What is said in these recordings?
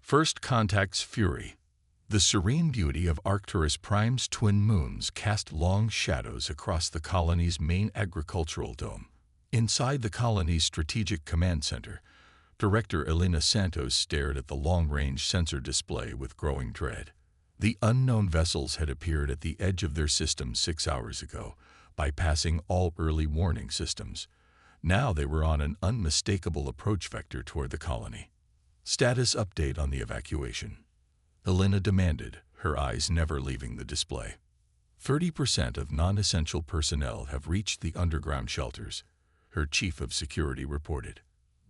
First contacts Fury. The serene beauty of Arcturus Prime's twin moons cast long shadows across the colony's main agricultural dome. Inside the colony's strategic command center, Director Elena Santos stared at the long-range sensor display with growing dread. The unknown vessels had appeared at the edge of their system 6 hours ago, bypassing all early warning systems. Now they were on an unmistakable approach vector toward the colony. Status update on the evacuation. Elena demanded, her eyes never leaving the display. 30% of non-essential personnel have reached the underground shelters, her chief of security reported.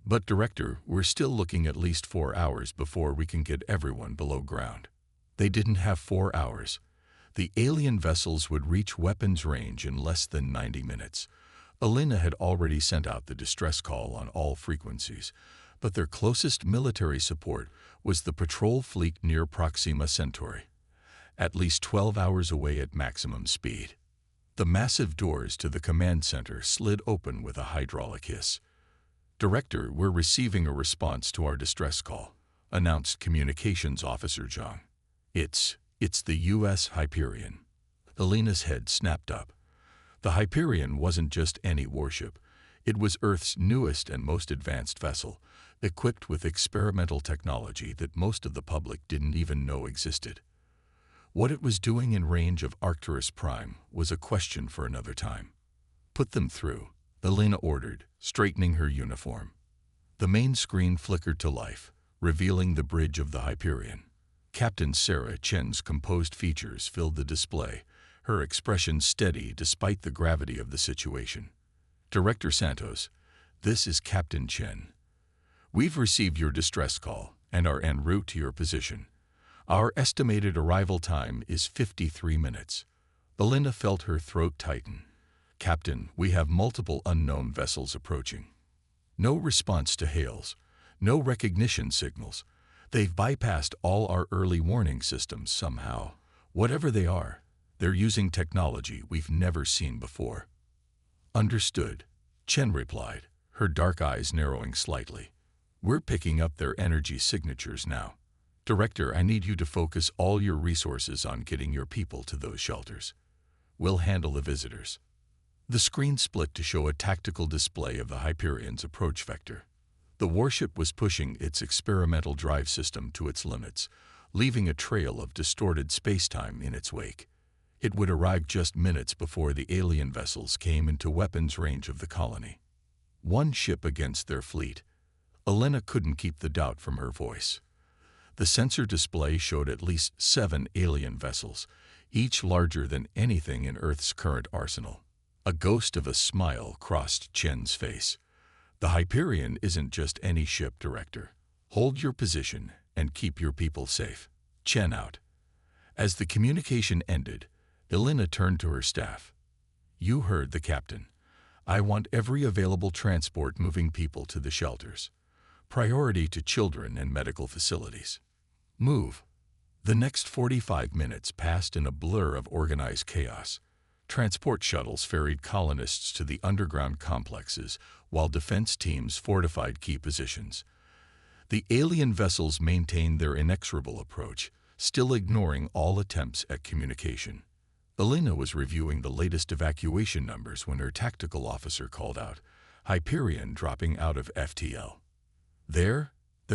But Director, we're still looking at least 4 hours before we can get everyone below ground. They didn't have 4 hours. The alien vessels would reach weapons range in less than 90 minutes. Elena had already sent out the distress call on all frequencies, but their closest military support was the patrol fleet near Proxima Centauri, at least 12 hours away at maximum speed. The massive doors to the command center slid open with a hydraulic hiss. Director, we're receiving a response to our distress call, announced Communications Officer Zhang. It's the U.S. Hyperion. Elena's head snapped up. The Hyperion wasn't just any warship. It was Earth's newest and most advanced vessel, equipped with experimental technology that most of the public didn't even know existed. What it was doing in range of Arcturus Prime was a question for another time. Put them through, Elena ordered, straightening her uniform. The main screen flickered to life, revealing the bridge of the Hyperion. Captain Sarah Chen's composed features filled the display, her expression steady despite the gravity of the situation. Director Santos, this is Captain Chen. We've received your distress call and are en route to your position. Our estimated arrival time is 53 minutes. Elena felt her throat tighten. Captain, we have multiple unknown vessels approaching. No response to hails, no recognition signals. They've bypassed all our early warning systems somehow. Whatever they are, they're using technology we've never seen before. Understood, Chen replied, her dark eyes narrowing slightly. We're picking up their energy signatures now. Director, I need you to focus all your resources on getting your people to those shelters. We'll handle the visitors. The screen split to show a tactical display of the Hyperion's approach vector. The warship was pushing its experimental drive system to its limits, leaving a trail of distorted space-time in its wake. It would arrive just minutes before the alien vessels came into weapons range of the colony. One ship against their fleet. Elena couldn't keep the doubt from her voice. The sensor display showed at least 7 alien vessels, each larger than anything in Earth's current arsenal. A ghost of a smile crossed Chen's face. The Hyperion isn't just any ship, Director. Hold your position and keep your people safe. Chen out. As the communication ended, Elena turned to her staff. You heard the captain. I want every available transport moving people to the shelters. Priority to children and medical facilities. Move. The next 45 minutes passed in a blur of organized chaos. Transport shuttles ferried colonists to the underground complexes, while defense teams fortified key positions. The alien vessels maintained their inexorable approach, still ignoring all attempts at communication. Elena was reviewing the latest evacuation numbers when her tactical officer called out, Hyperion dropping out of FTL. They're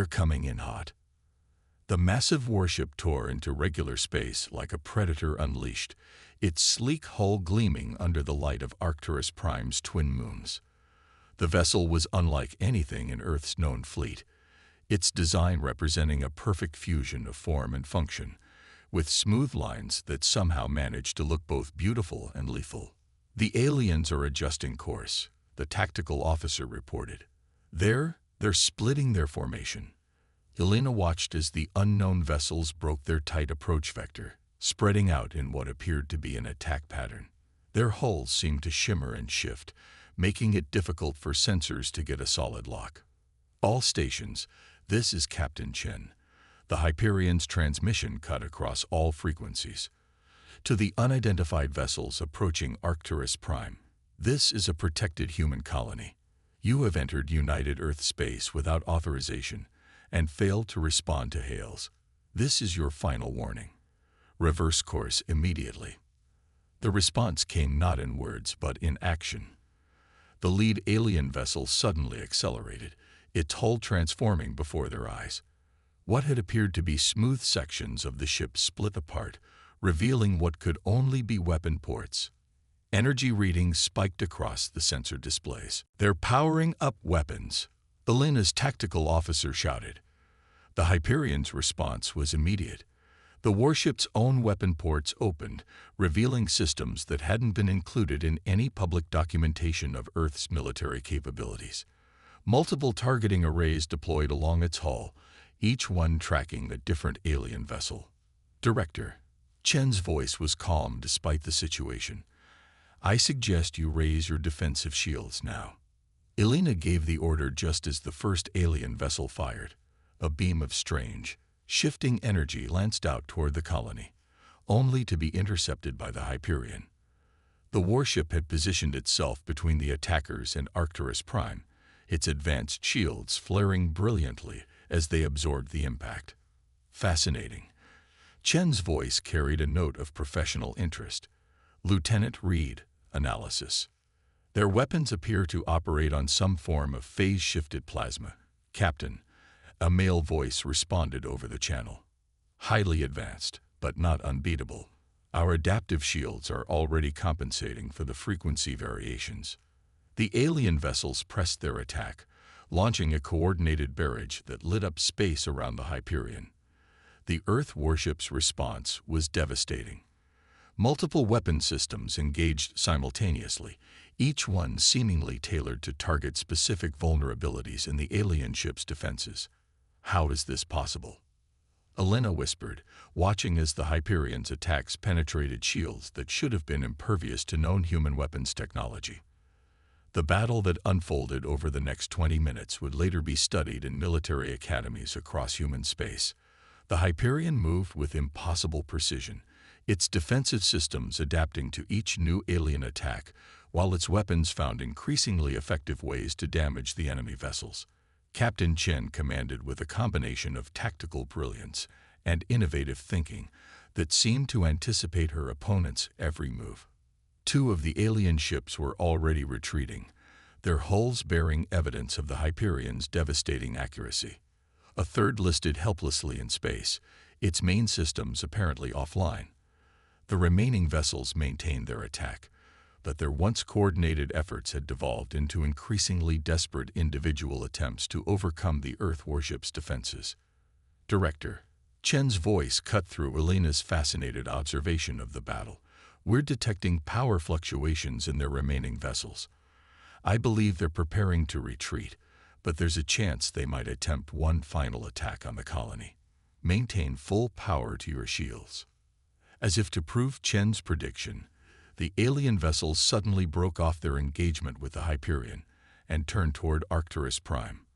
coming in hot. The massive warship tore into regular space like a predator unleashed, its sleek hull gleaming under the light of Arcturus Prime's twin moons. The vessel was unlike anything in Earth's known fleet, its design representing a perfect fusion of form and function, with smooth lines that somehow managed to look both beautiful and lethal. The aliens are adjusting course, the tactical officer reported. They're splitting their formation. Elena watched as the unknown vessels broke their tight approach vector, spreading out in what appeared to be an attack pattern. Their hulls seemed to shimmer and shift, making it difficult for sensors to get a solid lock. All stations, this is Captain Chen. The Hyperion's transmission cut across all frequencies. To the unidentified vessels approaching Arcturus Prime, this is a protected human colony. You have entered United Earth space without authorization, and failed to respond to hails. This is your final warning. Reverse course immediately. The response came not in words but in action. The lead alien vessel suddenly accelerated, its hull transforming before their eyes. What had appeared to be smooth sections of the ship split apart, revealing what could only be weapon ports. Energy readings spiked across the sensor displays. "They're powering up weapons," Elena's tactical officer shouted. The Hyperion's response was immediate. The warship's own weapon ports opened, revealing systems that hadn't been included in any public documentation of Earth's military capabilities. Multiple targeting arrays deployed along its hull, each one tracking a different alien vessel. "Director," Chen's voice was calm despite the situation. "I suggest you raise your defensive shields now." Elena gave the order just as the first alien vessel fired. A beam of strange, shifting energy lanced out toward the colony, only to be intercepted by the Hyperion. The warship had positioned itself between the attackers and Arcturus Prime, its advanced shields flaring brilliantly as they absorbed the impact. "Fascinating." Chen's voice carried a note of professional interest. "Lieutenant Reed, analysis. Their weapons appear to operate on some form of phase-shifted plasma." "Captain," a male voice responded over the channel. "Highly advanced, but not unbeatable. Our adaptive shields are already compensating for the frequency variations." The alien vessels pressed their attack, launching a coordinated barrage that lit up space around the Hyperion. The Earth warship's response was devastating. Multiple weapon systems engaged simultaneously, each one seemingly tailored to target specific vulnerabilities in the alien ship's defenses. "How is this possible?" Elena whispered, watching as the Hyperion's attacks penetrated shields that should have been impervious to known human weapons technology. The battle that unfolded over the next 20 minutes would later be studied in military academies across human space. The Hyperion moved with impossible precision, its defensive systems adapting to each new alien attack, while its weapons found increasingly effective ways to damage the enemy vessels. Captain Chen commanded with a combination of tactical brilliance and innovative thinking that seemed to anticipate her opponent's every move. Two of the alien ships were already retreating, their hulls bearing evidence of the Hyperion's devastating accuracy. A third listed helplessly in space, its main systems apparently offline. The remaining vessels maintained their attack, but their once coordinated efforts had devolved into increasingly desperate individual attempts to overcome the Earth warship's defenses. "Director," Chen's voice cut through Elena's fascinated observation of the battle. "We're detecting power fluctuations in their remaining vessels. I believe they're preparing to retreat, but there's a chance they might attempt one final attack on the colony. Maintain full power to your shields." As if to prove Chen's prediction, the alien vessels suddenly broke off their engagement with the Hyperion and turned toward Arcturus Prime.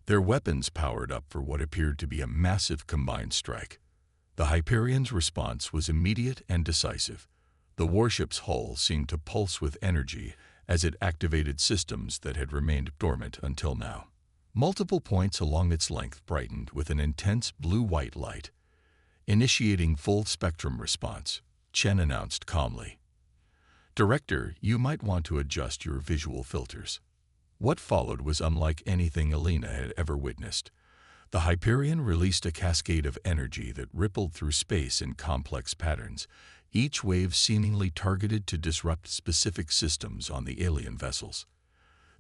Their weapons powered up for what appeared to be a massive combined strike. The Hyperion's response was immediate and decisive. The warship's hull seemed to pulse with energy as it activated systems that had remained dormant until now. Multiple points along its length brightened with an intense blue-white light. "Initiating full spectrum response," Chen announced calmly. "Director, you might want to adjust your visual filters." What followed was unlike anything Elena had ever witnessed. The Hyperion released a cascade of energy that rippled through space in complex patterns, each wave seemingly targeted to disrupt specific systems on the alien vessels.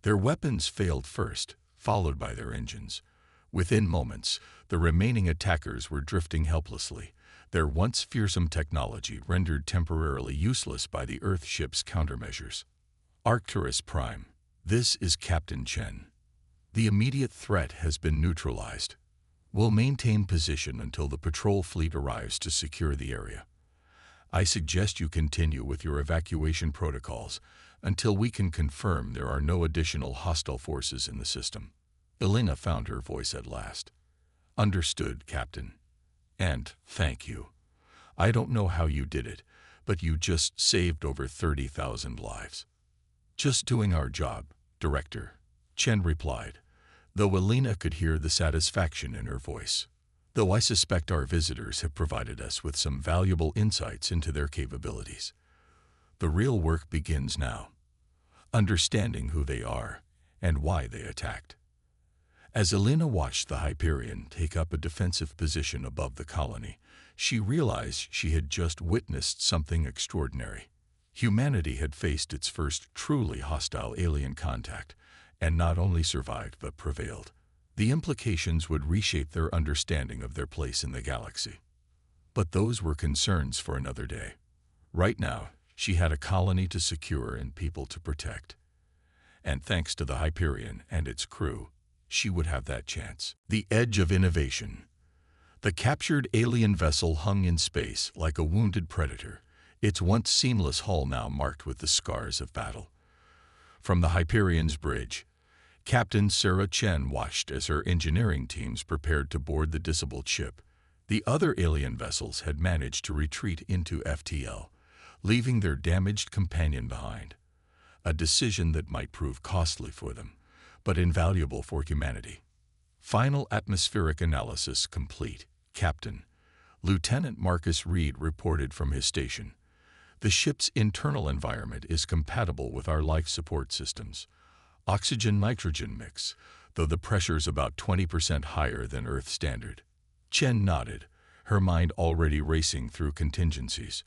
Their weapons failed first, followed by their engines. Within moments, the remaining attackers were drifting helplessly, their once fearsome technology rendered temporarily useless by the Earth ship's countermeasures. "Arcturus Prime, this is Captain Chen. The immediate threat has been neutralized. We'll maintain position until the patrol fleet arrives to secure the area. I suggest you continue with your evacuation protocols until we can confirm there are no additional hostile forces in the system." Elena found her voice at last. "Understood, Captain. And thank you. I don't know how you did it, but you just saved over 30,000 lives." "Just doing our job, Director," Chen replied. though Elena could hear the satisfaction in her voice. Though I suspect our visitors have provided us with some valuable insights into their capabilities. The real work begins now, understanding who they are and why they attacked. As Elena watched the Hyperion take up a defensive position above the colony, she realized she had just witnessed something extraordinary. Humanity had faced its first truly hostile alien contact, and not only survived but prevailed. The implications would reshape their understanding of their place in the galaxy. But those were concerns for another day. Right now, she had a colony to secure and people to protect. And thanks to the Hyperion and its crew, she would have that chance. The edge of innovation. The captured alien vessel hung in space like a wounded predator, its once seamless hull now marked with the scars of battle. From the Hyperion's bridge, Captain Sarah Chen watched as her engineering teams prepared to board the disabled ship. The other alien vessels had managed to retreat into FTL, leaving their damaged companion behind. A decision that might prove costly for them, but invaluable for humanity. Final atmospheric analysis complete. Captain. Lieutenant Marcus Reed reported from his station. The ship's internal environment is compatible with our life support systems. Oxygen-nitrogen mix, though the pressure's about 20% higher than Earth standard. Chen nodded, her mind already racing through contingencies.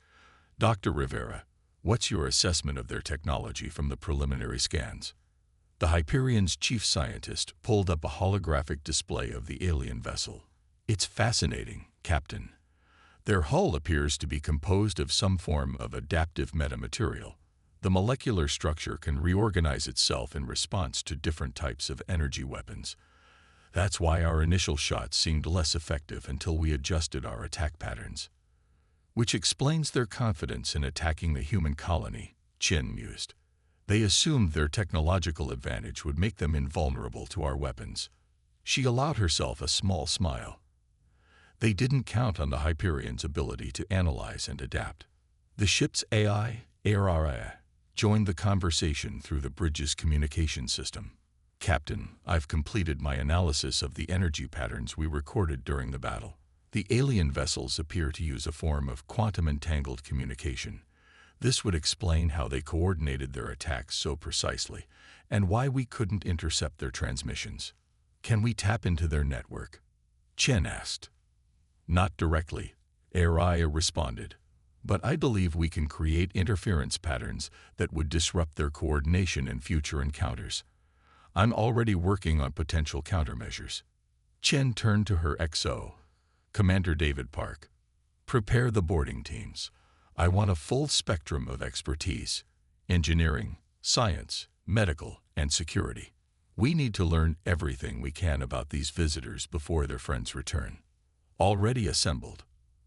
Dr. Rivera, what's your assessment of their technology from the preliminary scans? The Hyperion's chief scientist pulled up a holographic display of the alien vessel. It's fascinating, Captain. Their hull appears to be composed of some form of adaptive metamaterial. The molecular structure can reorganize itself in response to different types of energy weapons. That's why our initial shots seemed less effective until we adjusted our attack patterns. Which explains their confidence in attacking the human colony, Chen mused. They assumed their technological advantage would make them invulnerable to our weapons. She allowed herself a small smile. They didn't count on the Hyperion's ability to analyze and adapt. The ship's AI, joined the conversation through the bridge's communication system. Captain, I've completed my analysis of the energy patterns we recorded during the battle. The alien vessels appear to use a form of quantum-entangled communication. This would explain how they coordinated their attacks so precisely, and why we couldn't intercept their transmissions. Can we tap into their network? Chen asked. Not directly, Araya responded. But I believe we can create interference patterns that would disrupt their coordination in future encounters. I'm already working on potential countermeasures. Chen turned to her XO, Commander David Park. Prepare the boarding teams. I want a full spectrum of expertise: engineering, science, medical, and security. We need to learn everything we can about these visitors before their friends return. Already assembled,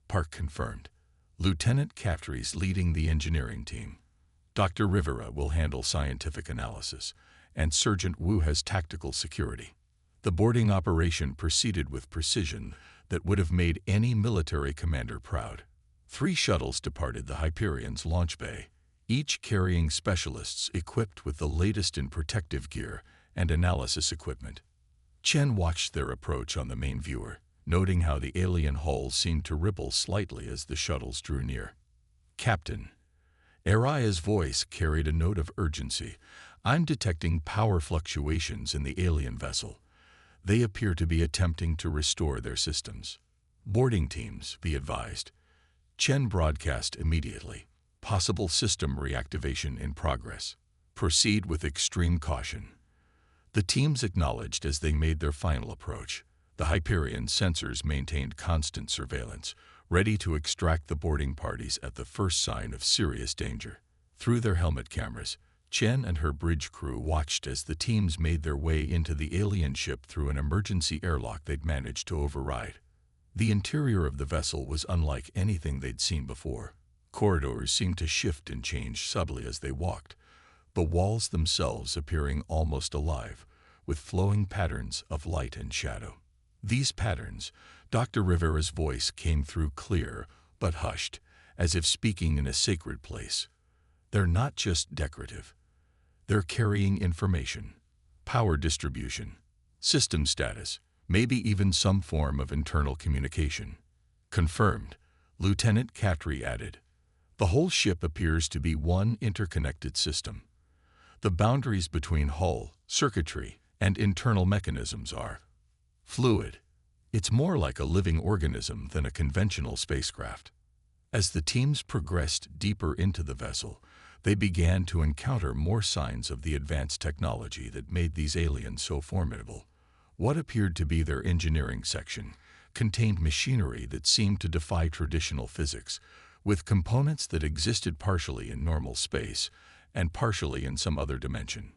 Park confirmed. Lieutenant Caftry's leading the engineering team. Dr. Rivera will handle scientific analysis, and Sergeant Wu has tactical security. The boarding operation proceeded with precision that would have made any military commander proud. 3 shuttles departed the Hyperion's launch bay, each carrying specialists equipped with the latest in protective gear and analysis equipment. Chen watched their approach on the main viewer, noting how the alien hull seemed to ripple slightly as the shuttles drew near. Captain. Araya's voice carried a note of urgency. I'm detecting power fluctuations in the alien vessel. They appear to be attempting to restore their systems. Boarding teams, be advised. Chen broadcast immediately. Possible system reactivation in progress. Proceed with extreme caution. The teams acknowledged as they made their final approach. The Hyperion sensors maintained constant surveillance, ready to extract the boarding parties at the first sign of serious danger. Through their helmet cameras, Chen and her bridge crew watched as the teams made their way into the alien ship through an emergency airlock they'd managed to override. The interior of the vessel was unlike anything they'd seen before. Corridors seemed to shift and change subtly as they walked, the walls themselves appearing almost alive, with flowing patterns of light and shadow. These patterns, Dr. Rivera's voice came through clear, but hushed, as if speaking in a sacred place. They're not just decorative. They're carrying information, power distribution, System status, maybe even some form of internal communication. Confirmed, Lieutenant Catry added. The whole ship appears to be one interconnected system. The boundaries between hull, circuitry, and internal mechanisms are fluid. It's more like a living organism than a conventional spacecraft. As the teams progressed deeper into the vessel, they began to encounter more signs of the advanced technology that made these aliens so formidable. What appeared to be their engineering section contained machinery that seemed to defy traditional physics, with components that existed partially in normal space and partially in some other dimension.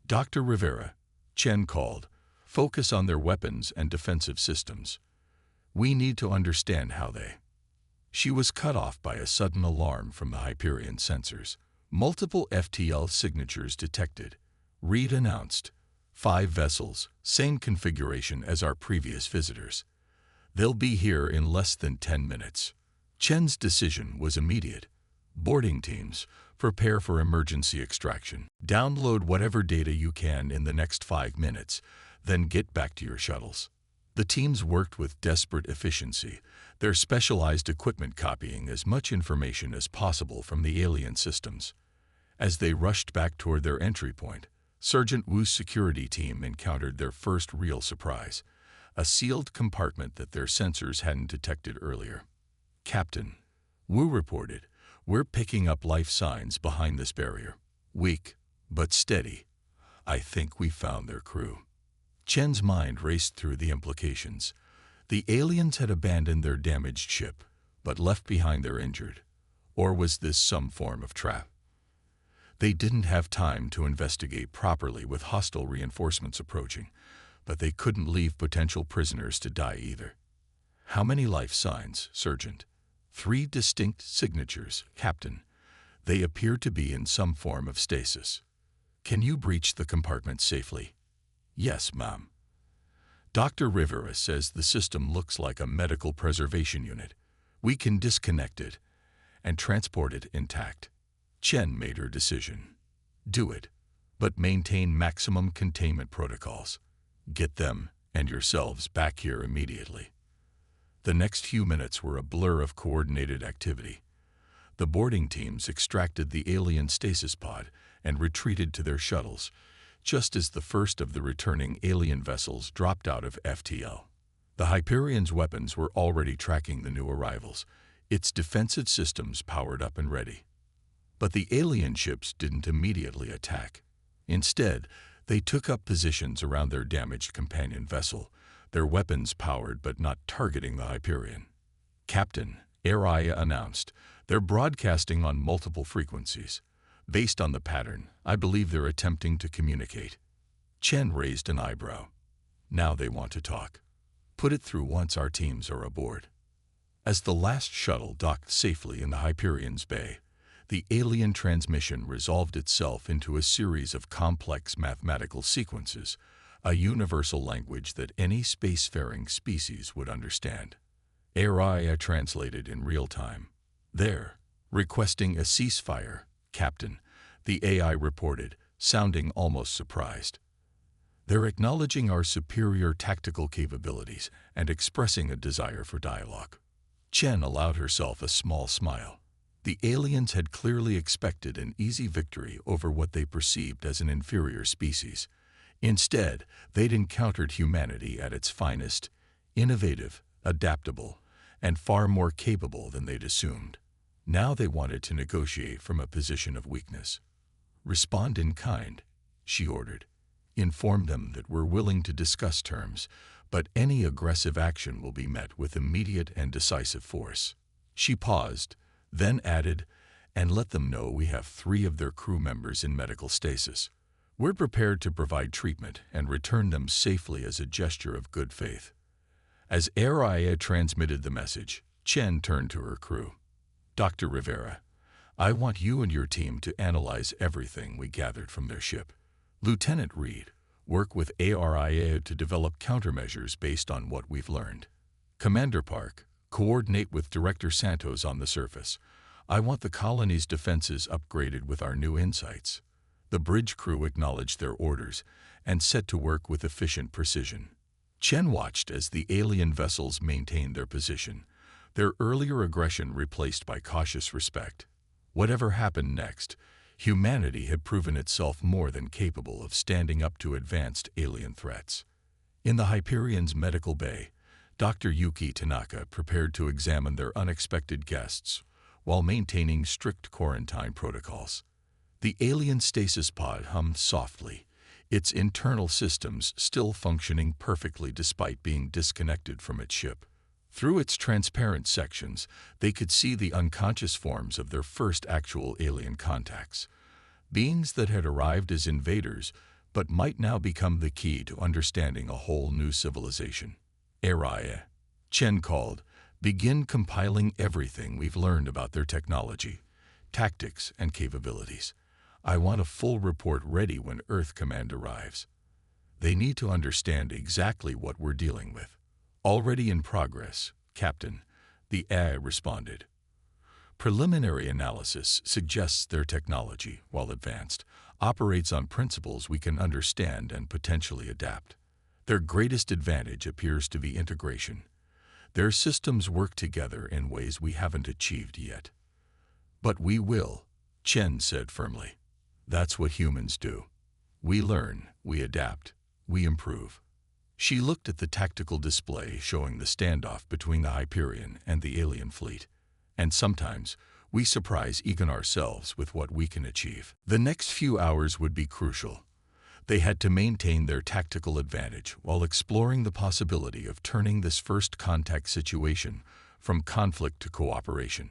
Dr. Rivera, Chen called, focus on their weapons and defensive systems. We need to understand how they... She was cut off by a sudden alarm from the Hyperion sensors. Multiple FTL signatures detected. Reed announced, 5 vessels, same configuration as our previous visitors. They'll be here in less than 10 minutes. Chen's decision was immediate. Boarding teams, prepare for emergency extraction. Download whatever data you can in the next 5 minutes, then get back to your shuttles. The teams worked with desperate efficiency, their specialized equipment copying as much information as possible from the alien systems. As they rushed back toward their entry point, Sergeant Wu's security team encountered their first real surprise, a sealed compartment that their sensors hadn't detected earlier. Captain, Wu reported, we're picking up life signs behind this barrier. Weak, but steady. I think we found their crew. Chen's mind raced through the implications. The aliens had abandoned their damaged ship, but left behind their injured. Or was this some form of trap? They didn't have time to investigate properly with hostile reinforcements approaching, but they couldn't leave potential prisoners to die either. How many life signs, Sergeant? 3 distinct signatures, Captain. They appear to be in some form of stasis. Can you breach the compartment safely? Yes, ma'am. Dr. Rivera says the system looks like a medical preservation unit. We can disconnect it and transport it intact. Chen made her decision. Do it, but maintain maximum containment protocols. Get them and yourselves back here immediately. The next few minutes were a blur of coordinated activity. The boarding teams extracted the alien stasis pod and retreated to their shuttles, just as the first of the returning alien vessels dropped out of FTL. The Hyperion's weapons were already tracking the new arrivals, its defensive systems powered up and ready. But the alien ships didn't immediately attack. Instead, they took up positions around their damaged companion vessel, their weapons powered but not targeting the Hyperion. Captain, Araya announced, they're broadcasting on multiple frequencies. Based on the pattern, I believe they're attempting to communicate. Chen raised an eyebrow. Now they want to talk. Put it through once our teams are aboard. As the last shuttle docked safely in the Hyperion's bay, the alien transmission resolved itself into a series of complex mathematical sequences, a universal language that any spacefaring species would understand. Araya translated in real time. They're requesting a ceasefire, Captain, the AI reported, sounding almost surprised. They're acknowledging our superior tactical capabilities and expressing a desire for dialogue. Chen allowed herself a small smile. The aliens had clearly expected an easy victory over what they perceived as an inferior species. Instead, they'd encountered humanity at its finest, innovative, adaptable, and far more capable than they'd assumed. Now they wanted to negotiate from a position of weakness. Respond in kind, she ordered. Inform them that we're willing to discuss terms, but any aggressive action will be met with immediate and decisive force. She paused, then added, and let them know we have 3 of their crew members in medical stasis. We're prepared to provide treatment and return them safely as a gesture of good faith. As Araya transmitted the message, Chen turned to her crew. Dr. Rivera, I want you and your team to analyze everything we gathered from their ship. Lieutenant Reed, work with Araya to develop countermeasures based on what we've learned. Commander Park, coordinate with Director Santos on the surface. I want the colony's defenses upgraded with our new insights. The bridge crew acknowledged their orders, and set to work with efficient precision. Chen watched as the alien vessels maintained their position, their earlier aggression replaced by cautious respect. Whatever happened next, humanity had proven itself more than capable of standing up to advanced alien threats. In the Hyperion's medical bay, Dr. Yuki Tanaka prepared to examine their unexpected guests while maintaining strict quarantine protocols. The alien stasis pod hummed softly, its internal systems still functioning perfectly despite being disconnected from its ship. Through its transparent sections, they could see the unconscious forms of their first actual alien contacts, beings that had arrived as invaders but might now become the key to understanding a whole new civilization. Araya, Chen called, begin compiling everything we've learned about their technology, tactics, and capabilities. I want a full report ready when Earth Command arrives. They need to understand exactly what we're dealing with. Already in progress, Captain, the AI responded. Preliminary analysis suggests their technology, while advanced, operates on principles we can understand and potentially adapt. Their greatest advantage appears to be integration. Their systems work together in ways we haven't achieved yet. But we will, Chen said firmly. That's what humans do. We learn, we adapt, we improve. She looked at the tactical display showing the standoff between the Hyperion and the alien fleet. And sometimes, we surprise even ourselves with what we can achieve. The next few hours would be crucial. They had to maintain their tactical advantage while exploring the possibility of turning this first contact situation from conflict to cooperation.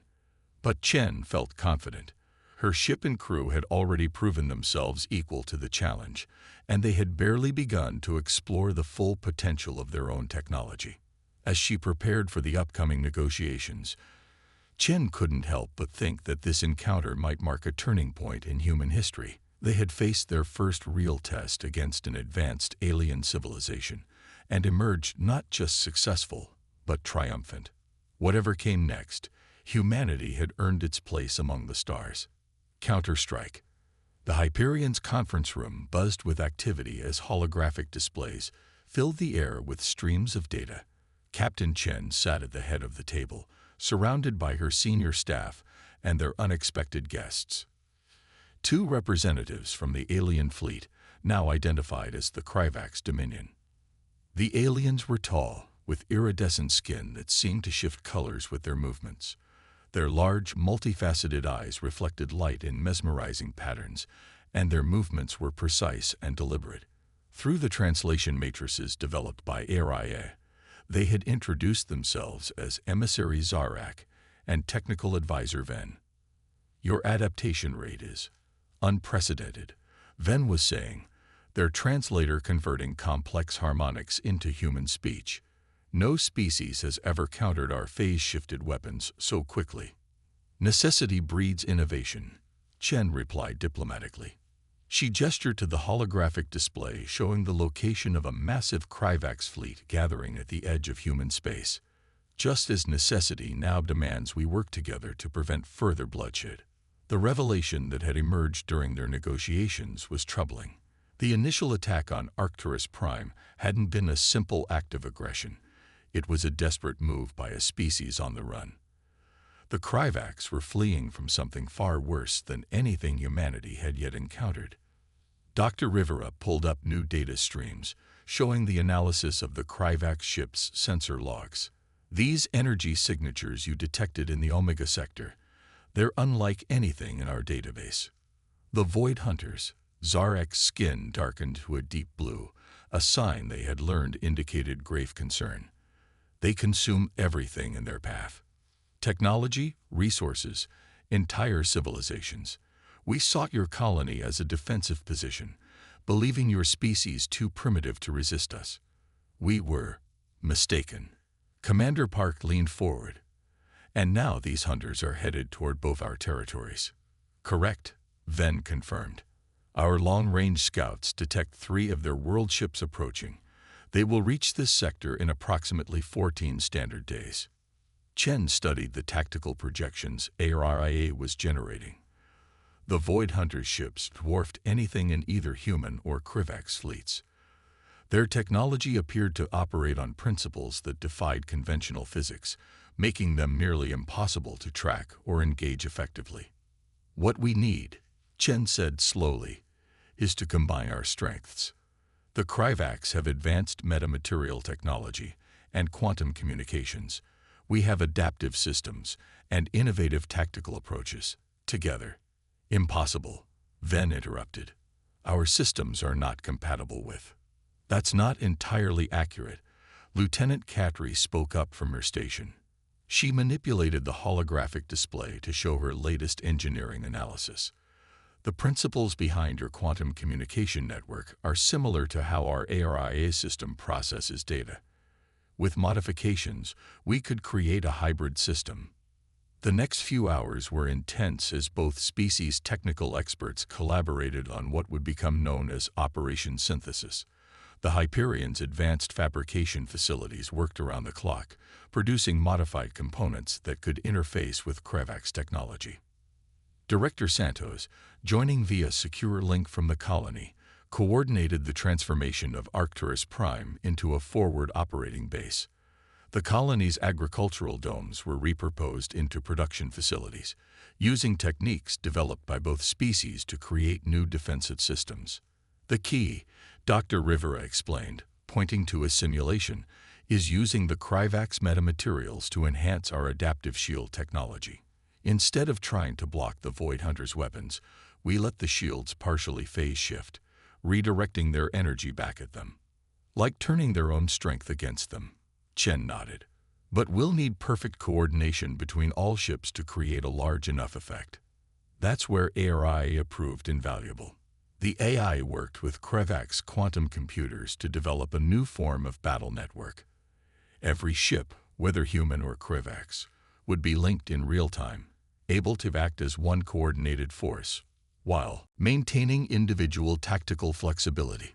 But Chen felt confident. Her ship and crew had already proven themselves equal to the challenge, and they had barely begun to explore the full potential of their own technology. As she prepared for the upcoming negotiations, Chen couldn't help but think that this encounter might mark a turning point in human history. They had faced their first real test against an advanced alien civilization, and emerged not just successful, but triumphant. Whatever came next, humanity had earned its place among the stars. Counter-strike. The Hyperion's conference room buzzed with activity as holographic displays filled the air with streams of data. Captain Chen sat at the head of the table, surrounded by her senior staff and their unexpected guests. Two representatives from the alien fleet, now identified as the Kryvax Dominion. The aliens were tall, with iridescent skin that seemed to shift colors with their movements. Their large, multifaceted eyes reflected light in mesmerizing patterns, and their movements were precise and deliberate. Through the translation matrices developed by AI, they had introduced themselves as Emissary Zarak and Technical Advisor Ven. Your adaptation rate is unprecedented, Ven was saying, their translator converting complex harmonics into human speech. No species has ever countered our phase-shifted weapons so quickly. Necessity breeds innovation, Chen replied diplomatically. She gestured to the holographic display showing the location of a massive Kryvax fleet gathering at the edge of human space. Just as necessity now demands we work together to prevent further bloodshed. The revelation that had emerged during their negotiations was troubling. The initial attack on Arcturus Prime hadn't been a simple act of aggression. It was a desperate move by a species on the run. The Kryvax were fleeing from something far worse than anything humanity had yet encountered. Dr. Rivera pulled up new data streams, showing the analysis of the Kryvax ship's sensor logs. These energy signatures you detected in the Omega sector, they're unlike anything in our database. The Void Hunters, Zarek's skin darkened to a deep blue, a sign they had learned indicated grave concern. They consume everything in their path. Technology, resources, entire civilizations. We sought your colony as a defensive position, believing your species too primitive to resist us. We were mistaken. Commander Park leaned forward. And now these hunters are headed toward both our territories. Correct, Ven confirmed. Our long-range scouts detect 3 of their world ships approaching. They will reach this sector in approximately 14 standard days. Chen studied the tactical projections ARIA was generating. The Void Hunter ships dwarfed anything in either human or Krivax fleets. Their technology appeared to operate on principles that defied conventional physics, making them nearly impossible to track or engage effectively. What we need, Chen said slowly, is to combine our strengths. The Krivax have advanced metamaterial technology and quantum communications. We have adaptive systems and innovative tactical approaches. Together. Impossible, Ven interrupted. Our systems are not compatible with. That's not entirely accurate. Lieutenant Katri spoke up from her station. She manipulated the holographic display to show her latest engineering analysis. The principles behind your quantum communication network are similar to how our ARIA system processes data. With modifications, we could create a hybrid system. The next few hours were intense as both species' technical experts collaborated on what would become known as Operation Synthesis. The Hyperion's advanced fabrication facilities worked around the clock, producing modified components that could interface with Krivax technology. Director Santos, joining via secure link from the colony, coordinated the transformation of Arcturus Prime into a forward operating base. The colony's agricultural domes were repurposed into production facilities, using techniques developed by both species to create new defensive systems. The key, Dr. Rivera explained, pointing to a simulation, is using the Krivax metamaterials to enhance our adaptive shield technology. Instead of trying to block the Void Hunter's weapons, we let the shields partially phase shift, redirecting their energy back at them. Like turning their own strength against them. Chen nodded. But we'll need perfect coordination between all ships to create a large enough effect. That's where ARIA proved invaluable. The AI worked with Krivax quantum computers to develop a new form of battle network. Every ship, whether human or Krivax, would be linked in real time, able to act as one coordinated force, while maintaining individual tactical flexibility.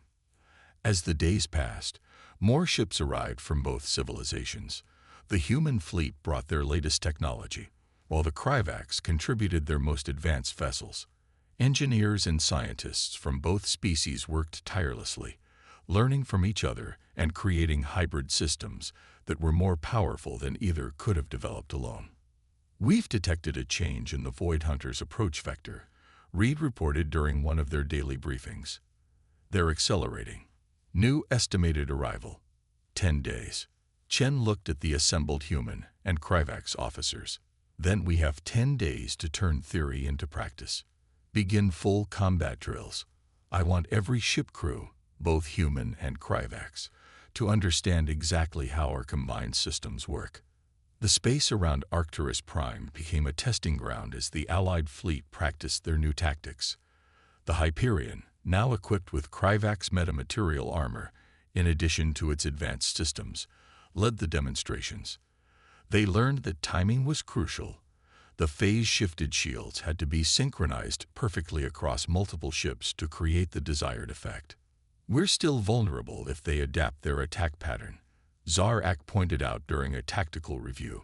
As the days passed, more ships arrived from both civilizations. The human fleet brought their latest technology, while the Krivax contributed their most advanced vessels. Engineers and scientists from both species worked tirelessly, learning from each other and creating hybrid systems that were more powerful than either could have developed alone. We've detected a change in the Void Hunter's approach vector, Reed reported during one of their daily briefings. They're accelerating. New estimated arrival, 10 days. Chen looked at the assembled human and Krivax officers. Then we have 10 days to turn theory into practice. Begin full combat drills. I want every ship crew, both human and Krivax, to understand exactly how our combined systems work. The space around Arcturus Prime became a testing ground as the Allied fleet practiced their new tactics. The Hyperion, now equipped with Krivax metamaterial armor, in addition to its advanced systems, led the demonstrations. They learned that timing was crucial. The phase-shifted shields had to be synchronized perfectly across multiple ships to create the desired effect. We're still vulnerable if they adapt their attack pattern, Zarak pointed out during a tactical review.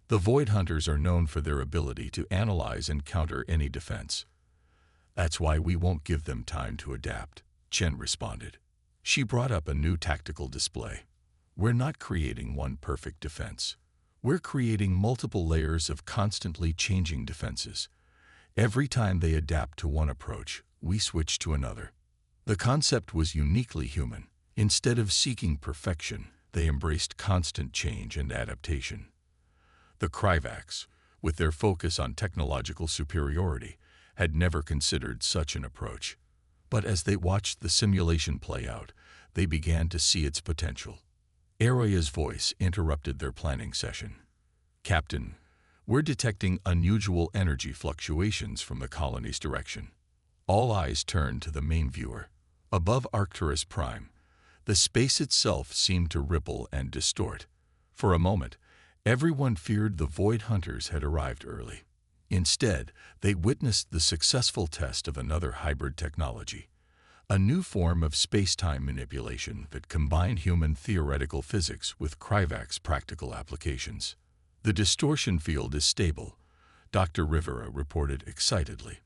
The Void Hunters are known for their ability to analyze and counter any defense. That's why we won't give them time to adapt, Chen responded. She brought up a new tactical display. We're not creating one perfect defense. We're creating multiple layers of constantly changing defenses. Every time they adapt to one approach, we switch to another. The concept was uniquely human. Instead of seeking perfection, they embraced constant change and adaptation. The Krivax, with their focus on technological superiority, had never considered such an approach. But as they watched the simulation play out, they began to see its potential. Aria's voice interrupted their planning session. Captain, we're detecting unusual energy fluctuations from the colony's direction. All eyes turned to the main viewer. Above Arcturus Prime, the space itself seemed to ripple and distort. For a moment, everyone feared the Void Hunters had arrived early. Instead, they witnessed the successful test of another hybrid technology, a new form of space-time manipulation that combined human theoretical physics with Krivax practical applications. The distortion field is stable, Dr. Rivera reported excitedly.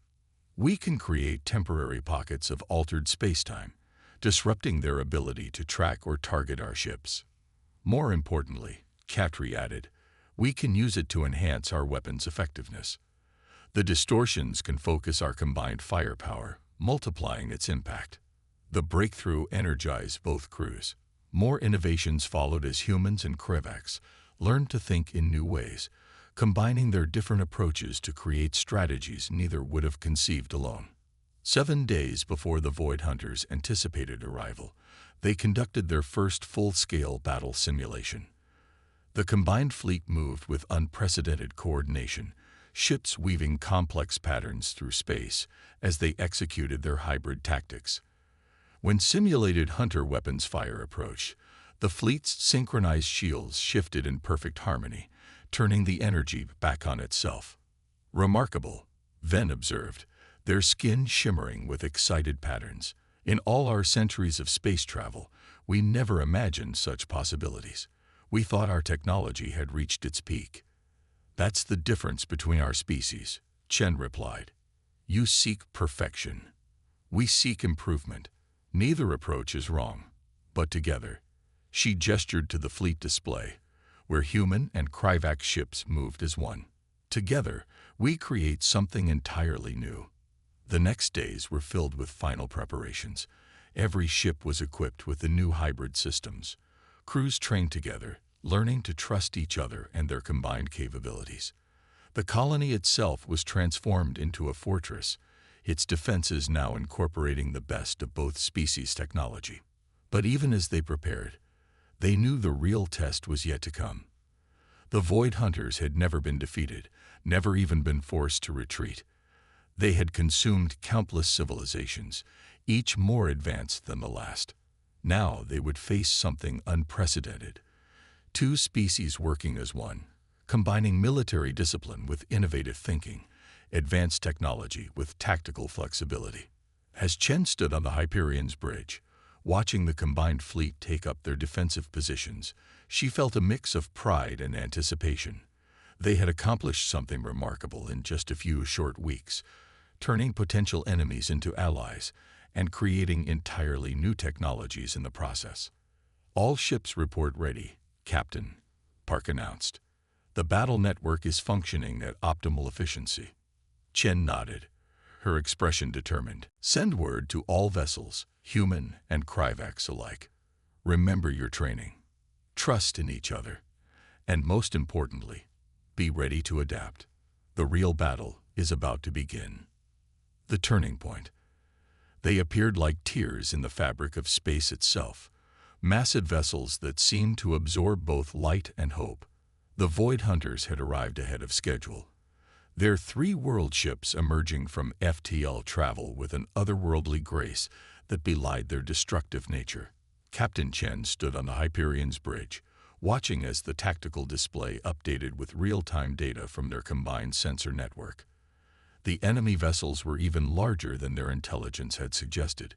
We can create temporary pockets of altered spacetime, disrupting their ability to track or target our ships. More importantly, Katri added, we can use it to enhance our weapons' effectiveness. The distortions can focus our combined firepower, multiplying its impact. The breakthrough energized both crews. More innovations followed as humans and Kravax learned to think in new ways, combining their different approaches to create strategies neither would have conceived alone. 7 days before the Void Hunters' anticipated arrival, they conducted their first full-scale battle simulation. The combined fleet moved with unprecedented coordination, ships weaving complex patterns through space as they executed their hybrid tactics. When simulated hunter weapons fire approached, the fleet's synchronized shields shifted in perfect harmony, turning the energy back on itself. Remarkable, Ven observed, their skin shimmering with excited patterns. In all our centuries of space travel, we never imagined such possibilities. We thought our technology had reached its peak. That's the difference between our species, Chen replied. You seek perfection. We seek improvement. Neither approach is wrong, but together, she gestured to the fleet display, where human and Kryvax ships moved as one. Together, we create something entirely new. The next days were filled with final preparations. Every ship was equipped with the new hybrid systems. Crews trained together, learning to trust each other and their combined capabilities. The colony itself was transformed into a fortress, its defenses now incorporating the best of both species' technology. But even as they prepared, they knew the real test was yet to come. The Void Hunters had never been defeated, never even been forced to retreat. They had consumed countless civilizations, each more advanced than the last. Now they would face something unprecedented. 2 species working as one, combining military discipline with innovative thinking, advanced technology with tactical flexibility. As Chen stood on the Hyperion's bridge, watching the combined fleet take up their defensive positions, she felt a mix of pride and anticipation. They had accomplished something remarkable in just a few short weeks, turning potential enemies into allies and creating entirely new technologies in the process. All ships report ready, Captain, Park announced. The battle network is functioning at optimal efficiency. Chen nodded, her expression determined. Send word to all vessels, human and Kryvax alike. Remember your training. Trust in each other. And most importantly, be ready to adapt. The real battle is about to begin. The turning point. They appeared like tears in the fabric of space itself, massive vessels that seemed to absorb both light and hope. The Void Hunters had arrived ahead of schedule, their 3 world ships emerging from FTL travel with an otherworldly grace that belied their destructive nature. Captain Chen stood on the Hyperion's bridge, watching as the tactical display updated with real-time data from their combined sensor network. The enemy vessels were even larger than their intelligence had suggested,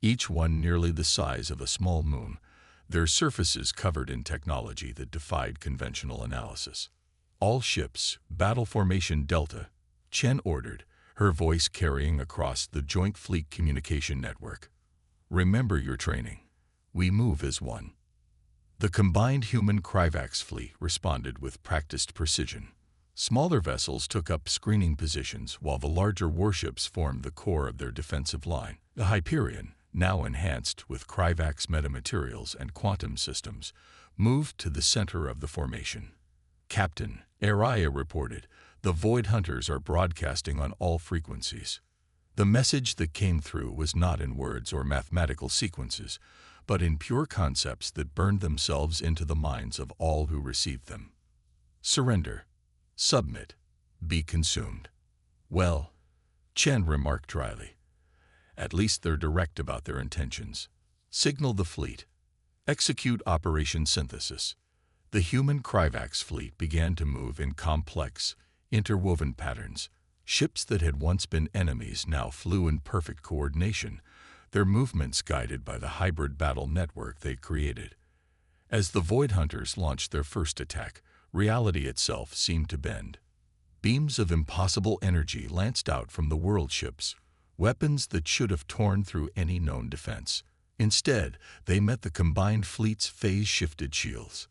each one nearly the size of a small moon, their surfaces covered in technology that defied conventional analysis. All ships, Battle Formation Delta, Chen ordered, her voice carrying across the Joint Fleet Communication Network. Remember your training. We move as one. The combined human Kryvax fleet responded with practiced precision. Smaller vessels took up screening positions while the larger warships formed the core of their defensive line. The Hyperion, now enhanced with Kryvax metamaterials and quantum systems, moved to the center of the formation. Captain, Araya reported, the Void Hunters are broadcasting on all frequencies. The message that came through was not in words or mathematical sequences, but in pure concepts that burned themselves into the minds of all who received them. Surrender. Submit. Be consumed. Well, Chen remarked dryly. At least they're direct about their intentions. Signal the fleet. Execute Operation Synthesis. The human Kryvax fleet began to move in complex, interwoven patterns. Ships that had once been enemies now flew in perfect coordination, their movements guided by the hybrid battle network they'd created. As the Void Hunters launched their first attack, reality itself seemed to bend. Beams of impossible energy lanced out from the world ships, weapons that should have torn through any known defense. Instead, they met the combined fleet's phase-shifted shields.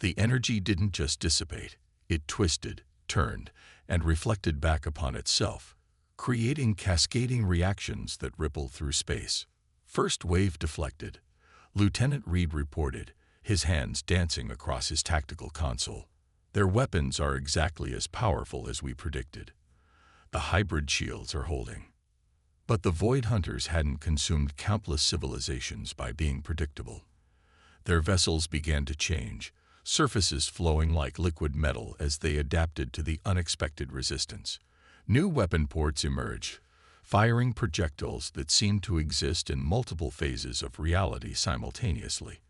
The energy didn't just dissipate, it twisted, turned, and reflected back upon itself, creating cascading reactions that rippled through space. First wave deflected. Lieutenant Reed reported, his hands dancing across his tactical console. Their weapons are exactly as powerful as we predicted. The hybrid shields are holding. But the Void Hunters hadn't consumed countless civilizations by being predictable. Their vessels began to change, surfaces flowing like liquid metal as they adapted to the unexpected resistance. New weapon ports emerged, firing projectiles that seemed to exist in multiple phases of reality simultaneously.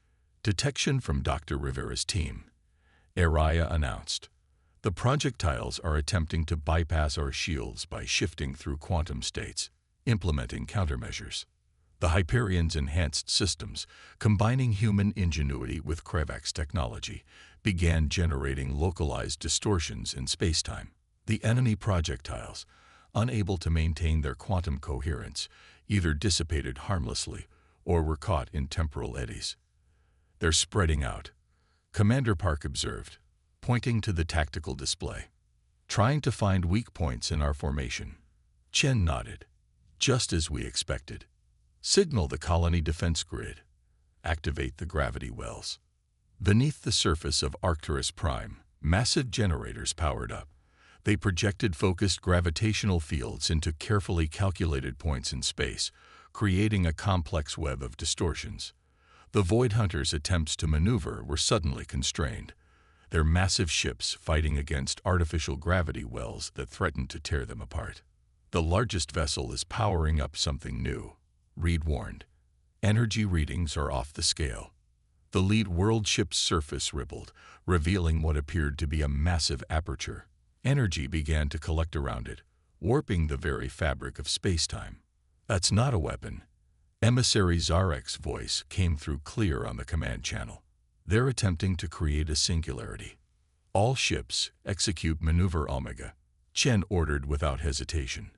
Detection from Dr. Rivera's team. Araya announced. The projectiles are attempting to bypass our shields by shifting through quantum states, implementing countermeasures. The Hyperion's enhanced systems, combining human ingenuity with Krivak's technology, began generating localized distortions in spacetime. The enemy projectiles, unable to maintain their quantum coherence, either dissipated harmlessly or were caught in temporal eddies. They're spreading out, Commander Park observed, pointing to the tactical display. Trying to find weak points in our formation. Chen nodded. Just as we expected. Signal the colony defense grid. Activate the gravity wells. Beneath the surface of Arcturus Prime, massive generators powered up. They projected focused gravitational fields into carefully calculated points in space, creating a complex web of distortions. The Void Hunters' attempts to maneuver were suddenly constrained, their massive ships fighting against artificial gravity wells that threatened to tear them apart. The largest vessel is powering up something new, Reed warned. Energy readings are off the scale. The lead world ship's surface rippled, revealing what appeared to be a massive aperture. Energy began to collect around it, warping the very fabric of spacetime. That's not a weapon. Emissary Zarek's voice came through clear on the command channel. They're attempting to create a singularity. All ships execute Maneuver Omega, Chen ordered without hesitation.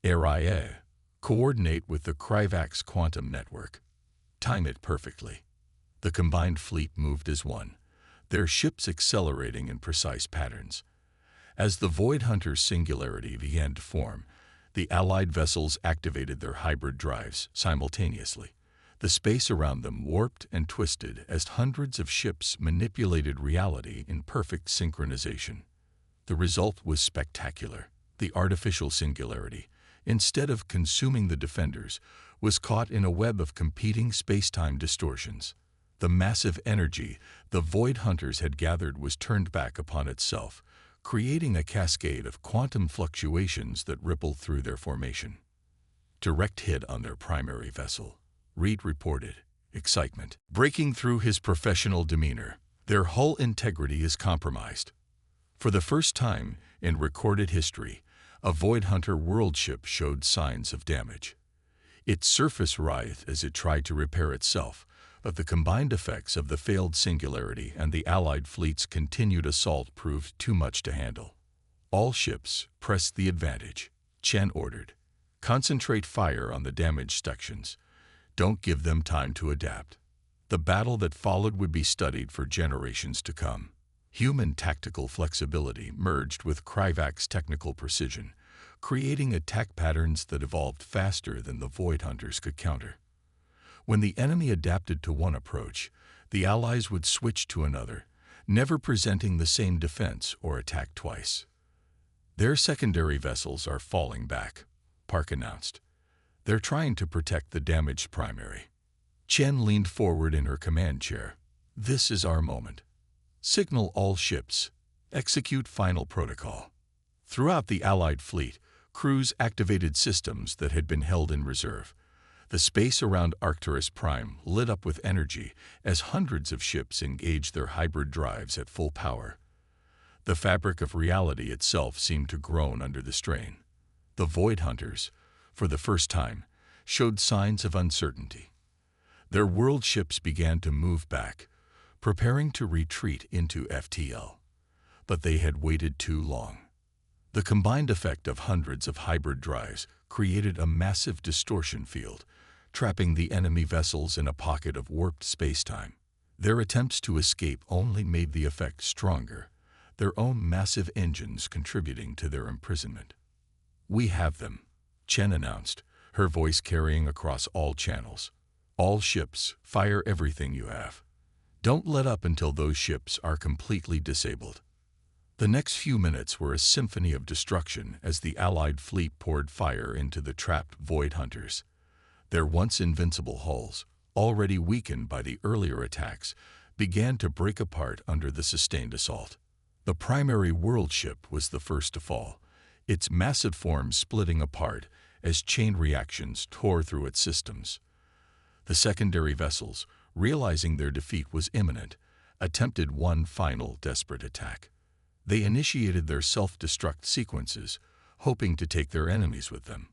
Araya, coordinate with the Krivak's quantum network. Time it perfectly. The combined fleet moved as one, their ships accelerating in precise patterns. As the Void Hunter's singularity began to form, the Allied vessels activated their hybrid drives simultaneously. The space around them warped and twisted as hundreds of ships manipulated reality in perfect synchronization. The result was spectacular. The artificial singularity, instead of consuming the defenders, was caught in a web of competing space-time distortions. The massive energy the Void Hunters had gathered was turned back upon itself, creating a cascade of quantum fluctuations that rippled through their formation. Direct hit on their primary vessel, Reed reported, excitement breaking through his professional demeanor. Their hull integrity is compromised. For the first time in recorded history, a Void Hunter world ship showed signs of damage. Its surface writhed as it tried to repair itself, but the combined effects of the failed singularity and the Allied fleet's continued assault proved too much to handle. All ships pressed the advantage, Chen ordered. Concentrate fire on the damaged sections. Don't give them time to adapt. The battle that followed would be studied for generations to come. Human tactical flexibility merged with Krivak's technical precision, creating attack patterns that evolved faster than the Void Hunters could counter. When the enemy adapted to one approach, the Allies would switch to another, never presenting the same defense or attack twice. Their secondary vessels are falling back, Park announced. They're trying to protect the damaged primary. Chen leaned forward in her command chair. This is our moment. Signal all ships. Execute final protocol. Throughout the Allied fleet, crews activated systems that had been held in reserve. The space around Arcturus Prime lit up with energy as hundreds of ships engaged their hybrid drives at full power. The fabric of reality itself seemed to groan under the strain. The Void Hunters, for the first time, showed signs of uncertainty. Their world ships began to move back, preparing to retreat into FTL. But they had waited too long. The combined effect of hundreds of hybrid drives created a massive distortion field, trapping the enemy vessels in a pocket of warped spacetime. Their attempts to escape only made the effect stronger, their own massive engines contributing to their imprisonment. "We have them," Chen announced, her voice carrying across all channels. "All ships, fire everything you have. Don't let up until those ships are completely disabled." The next few minutes were a symphony of destruction as the Allied fleet poured fire into the trapped Void Hunters. Their once invincible hulls, already weakened by the earlier attacks, began to break apart under the sustained assault. The primary world ship was the first to fall, its massive form splitting apart as chain reactions tore through its systems. The secondary vessels, realizing their defeat was imminent, attempted one final desperate attack. They initiated their self-destruct sequences, hoping to take their enemies with them.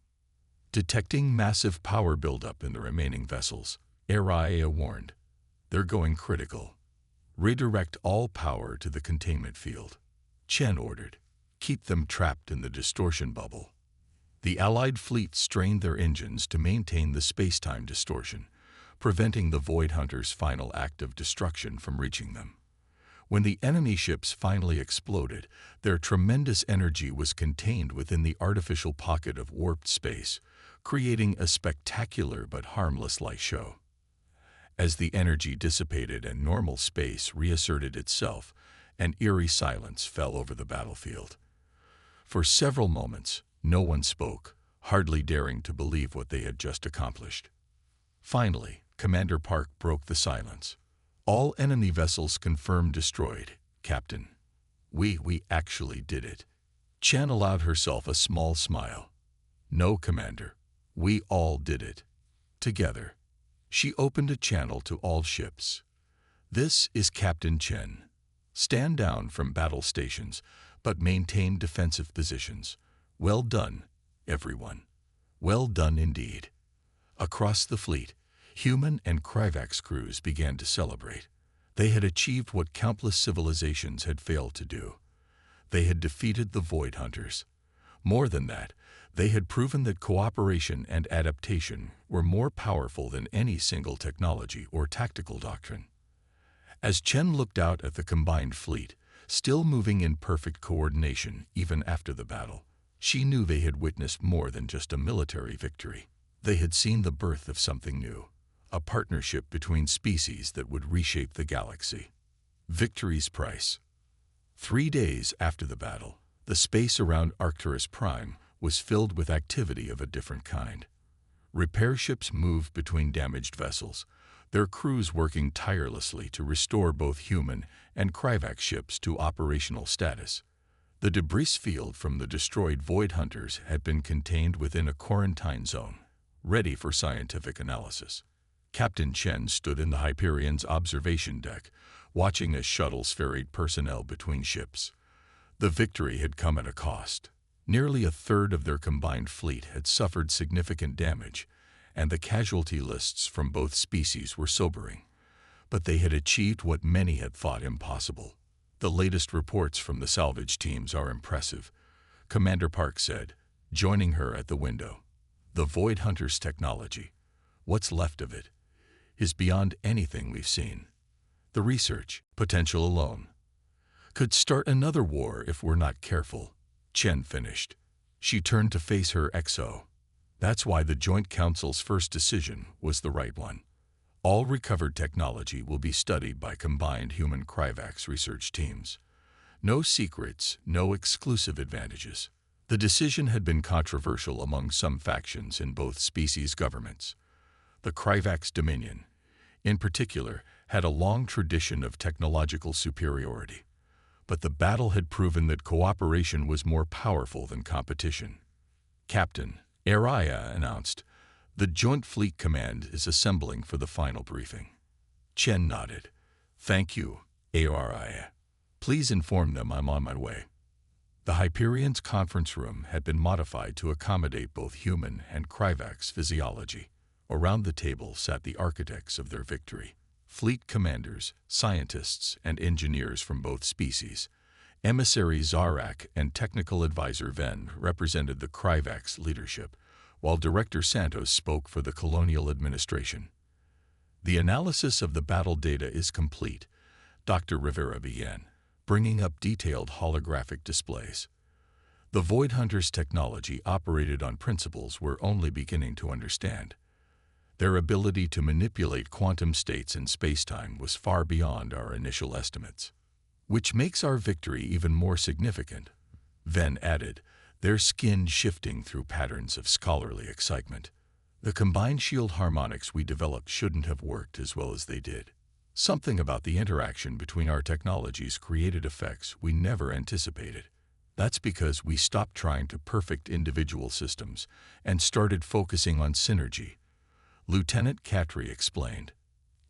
Detecting massive power buildup in the remaining vessels, Araya warned, "They're going critical. Redirect all power to the containment field." Chen ordered, "Keep them trapped in the distortion bubble." The Allied fleet strained their engines to maintain the space-time distortion, preventing the Void Hunters' final act of destruction from reaching them. When the enemy ships finally exploded, their tremendous energy was contained within the artificial pocket of warped space, creating a spectacular but harmless light show. As the energy dissipated and normal space reasserted itself, an eerie silence fell over the battlefield. For several moments, no one spoke, hardly daring to believe what they had just accomplished. Finally, Commander Park broke the silence. "All enemy vessels confirmed destroyed, Captain. We actually did it." Chen allowed herself a small smile. "No, Commander. We all did it. Together." She opened a channel to all ships. "This is Captain Chen. Stand down from battle stations, but maintain defensive positions. Well done, everyone. Well done indeed." Across the fleet, human and Kryvax crews began to celebrate. They had achieved what countless civilizations had failed to do. They had defeated the Void Hunters. More than that, they had proven that cooperation and adaptation were more powerful than any single technology or tactical doctrine. As Chen looked out at the combined fleet, still moving in perfect coordination even after the battle, she knew they had witnessed more than just a military victory. They had seen the birth of something new, a partnership between species that would reshape the galaxy. Victory's price. 3 days after the battle, the space around Arcturus Prime was filled with activity of a different kind. Repair ships moved between damaged vessels, their crews working tirelessly to restore both human and Kryvax ships to operational status. The debris field from the destroyed Void Hunters had been contained within a quarantine zone, ready for scientific analysis. Captain Chen stood in the Hyperion's observation deck, watching as shuttles ferried personnel between ships. The victory had come at a cost. Nearly a third of their combined fleet had suffered significant damage, and the casualty lists from both species were sobering. But they had achieved what many had thought impossible. "The latest reports from the salvage teams are impressive," Commander Park said, joining her at the window. "The Void Hunters' technology, what's left of it, is beyond anything we've seen. The research potential alone could start another war if we're not careful." Chen finished. She turned to face her XO. "That's why the Joint Council's first decision was the right one. All recovered technology will be studied by combined human Kryvax research teams. No secrets, no exclusive advantages." The decision had been controversial among some factions in both species governments. The Kryvax Dominion, in particular, had a long tradition of technological superiority. But the battle had proven that cooperation was more powerful than competition. "Captain," Araya announced, "the Joint Fleet Command is assembling for the final briefing." Chen nodded. "Thank you, Araya. Please inform them I'm on my way." The Hyperion's conference room had been modified to accommodate both human and Kryvax physiology. Around the table sat the architects of their victory, fleet commanders, scientists, and engineers from both species, Emissary Zarak and technical advisor Ven represented the Kryvax leadership, while Director Santos spoke for the colonial administration. The analysis of the battle data is complete, Dr. Rivera began, bringing up detailed holographic displays. The Void Hunters' technology operated on principles we're only beginning to understand. Their ability to manipulate quantum states in spacetime was far beyond our initial estimates. Which makes our victory even more significant, Ven added, their skin shifting through patterns of scholarly excitement. The combined shield harmonics we developed shouldn't have worked as well as they did. Something about the interaction between our technologies created effects we never anticipated. That's because we stopped trying to perfect individual systems and started focusing on synergy, Lieutenant Katri explained.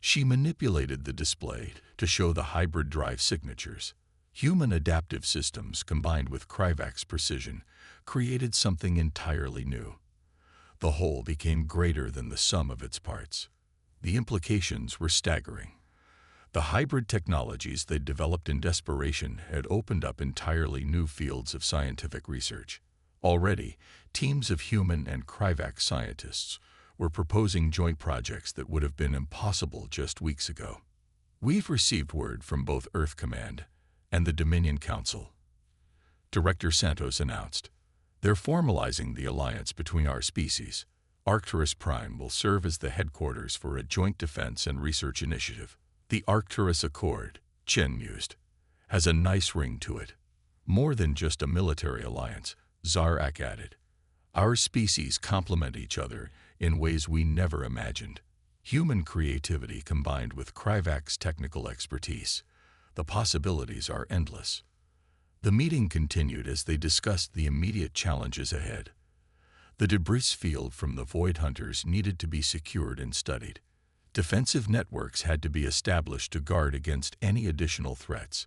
She manipulated the display to show the hybrid drive signatures. Human adaptive systems combined with Kryvax precision created something entirely new. The whole became greater than the sum of its parts. The implications were staggering. The hybrid technologies they developed in desperation had opened up entirely new fields of scientific research. Already, teams of human and Kryvax scientists were proposing joint projects that would have been impossible just weeks ago. We've received word from both Earth Command and the Dominion Council, Director Santos announced. They're formalizing the alliance between our species. Arcturus Prime will serve as the headquarters for a joint defense and research initiative. The Arcturus Accord, Chen mused, has a nice ring to it. More than just a military alliance, Zarak added. Our species complement each other in ways we never imagined. Human creativity combined with Kryvax technical expertise. The possibilities are endless. The meeting continued as they discussed the immediate challenges ahead. The debris field from the Void Hunters needed to be secured and studied. Defensive networks had to be established to guard against any additional threats,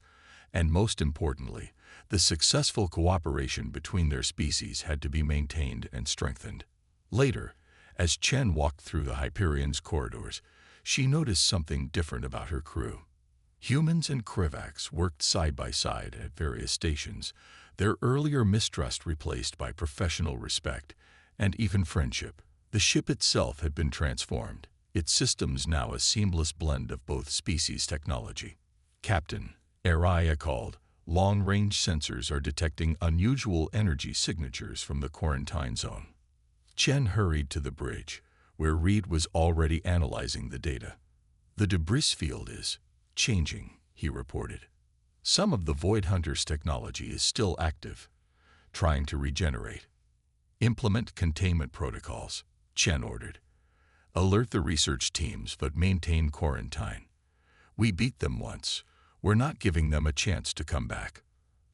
and most importantly, the successful cooperation between their species had to be maintained and strengthened. Later, as Chen walked through the Hyperion's corridors, she noticed something different about her crew. Humans and Kryvax worked side by side at various stations, their earlier mistrust replaced by professional respect and even friendship. The ship itself had been transformed, its systems now a seamless blend of both species' technology. Captain, Araya called, long-range sensors are detecting unusual energy signatures from the quarantine zone. Chen hurried to the bridge, where Reed was already analyzing the data. The debris field is changing, he reported. Some of the Void Hunters' technology is still active, trying to regenerate. Implement containment protocols, Chen ordered. Alert the research teams but maintain quarantine. We beat them once. We're not giving them a chance to come back.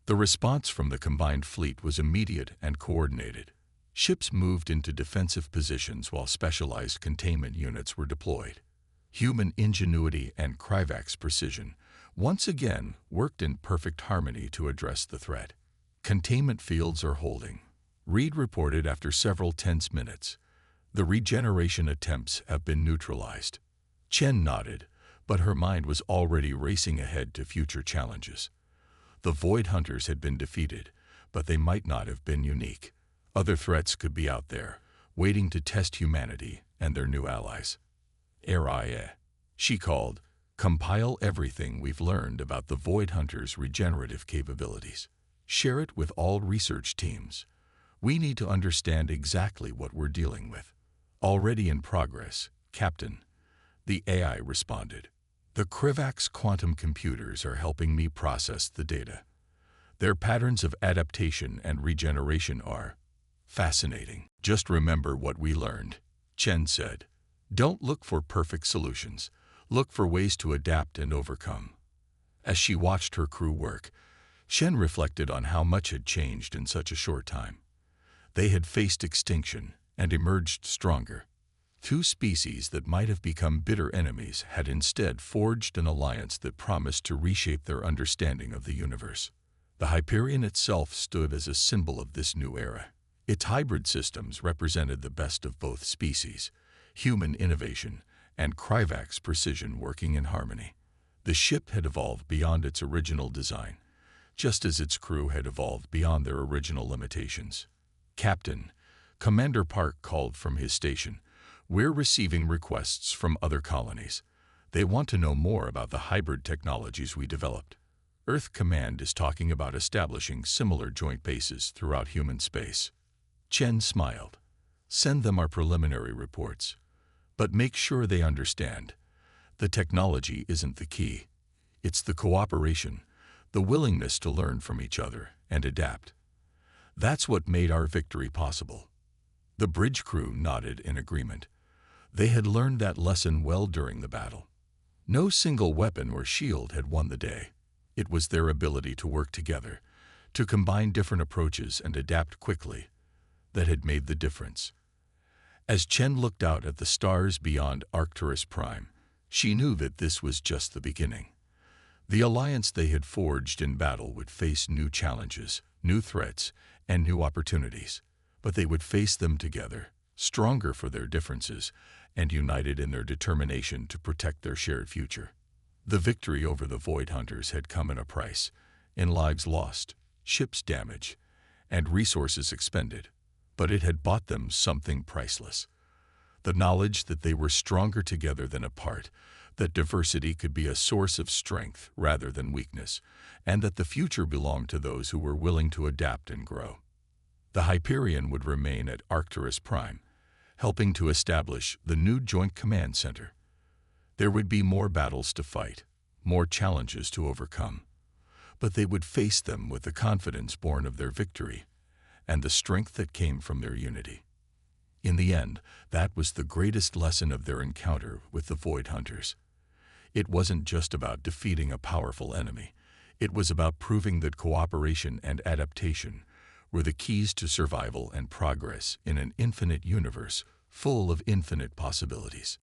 The response from the combined fleet was immediate and coordinated. Ships moved into defensive positions while specialized containment units were deployed. Human ingenuity and Kryvax precision once again worked in perfect harmony to address the threat. Containment fields are holding, Reed reported after several tense minutes. The regeneration attempts have been neutralized. Chen nodded, but her mind was already racing ahead to future challenges. The Void Hunters had been defeated, but they might not have been unique. Other threats could be out there, waiting to test humanity and their new allies. Araya, she called, compile everything we've learned about the Void Hunters' regenerative capabilities. Share it with all research teams. We need to understand exactly what we're dealing with. Already in progress, Captain, the AI responded. The Kryvax quantum computers are helping me process the data. Their patterns of adaptation and regeneration are fascinating. Just remember what we learned, Chen said. Don't look for perfect solutions. Look for ways to adapt and overcome. As she watched her crew work, Chen reflected on how much had changed in such a short time. They had faced extinction and emerged stronger. Two species that might have become bitter enemies had instead forged an alliance that promised to reshape their understanding of the universe. The Hyperion itself stood as a symbol of this new era. Its hybrid systems represented the best of both species, human innovation and Kryvax precision working in harmony. The ship had evolved beyond its original design, just as its crew had evolved beyond their original limitations. "Captain," Commander Park called from his station, "we're receiving requests from other colonies. They want to know more about the hybrid technologies we developed. Earth Command is talking about establishing similar joint bases throughout human space." Chen smiled. "Send them our preliminary reports. But make sure they understand. The technology isn't the key. It's the cooperation, the willingness to learn from each other and adapt. That's what made our victory possible." The bridge crew nodded in agreement. They had learned that lesson well during the battle. No single weapon or shield had won the day. It was their ability to work together, to combine different approaches and adapt quickly, that had made the difference. As Chen looked out at the stars beyond Arcturus Prime, she knew that this was just the beginning. The alliance they had forged in battle would face new challenges, new threats, and new opportunities. But they would face them together, stronger for their differences, and united in their determination to protect their shared future. The victory over the Void Hunters had come at a price, in lives lost, ships damaged, and resources expended. But it had bought them something priceless. The knowledge that they were stronger together than apart, that diversity could be a source of strength rather than weakness, and that the future belonged to those who were willing to adapt and grow. The Hyperion would remain at Arcturus Prime, helping to establish the new Joint Command Center. There would be more battles to fight, more challenges to overcome, but they would face them with the confidence born of their victory and the strength that came from their unity. In the end, that was the greatest lesson of their encounter with the Void Hunters. It wasn't just about defeating a powerful enemy. It was about proving that cooperation and adaptation were the keys to survival and progress in an infinite universe full of infinite possibilities.